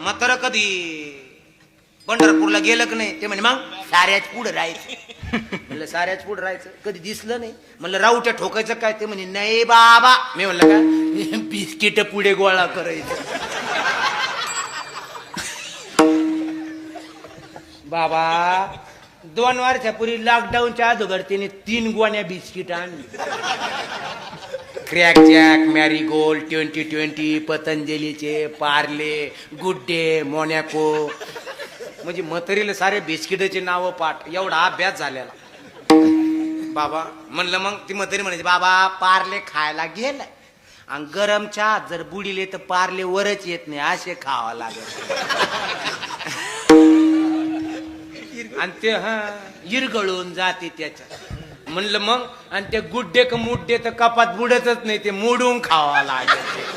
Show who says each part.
Speaker 1: म्हातारं कधी पंढरपूरला गेलं की नाही? ते म्हणे मग साऱ्याच पुढं राहायचं. म्हणलं साऱ्याच पुढं राहायचं, कधी दिसलं नाही. म्हणलं राऊट्या ठोकायचं काय? ते म्हणे नाही बाबा. मी म्हणलं का बिस्किट पुढे गोळा करायचं. बाबा 2 वर्षापूर्वी लॉकडाऊनच्या अगोदर तिने 3 गोण्या बिस्किट आणली. क्रॅक जॅक, मॅरीगोल्ड, 2020, पतंजलीचे, पार्ले, गुड डे, मोनॅको. म्हणजे म्हातारीला सारे बिस्किटाचे नावं पाठ. एवढा अभ्यास झालेला. बाबा म्हणलं, मग ती म्हातारी म्हणायची बाबा पार्ले खायला गेलाय आणि गरम चहा जर बुडीले तर पार्ले वरच येत नाही, असे खावा लागेल. आणि ते इरगळून जाते त्याच्यात. म्हणलं मग, आणि ते गुड्डे का मुड्डे तर कपात बुडतच नाही, ते मोडून खावा लागेल.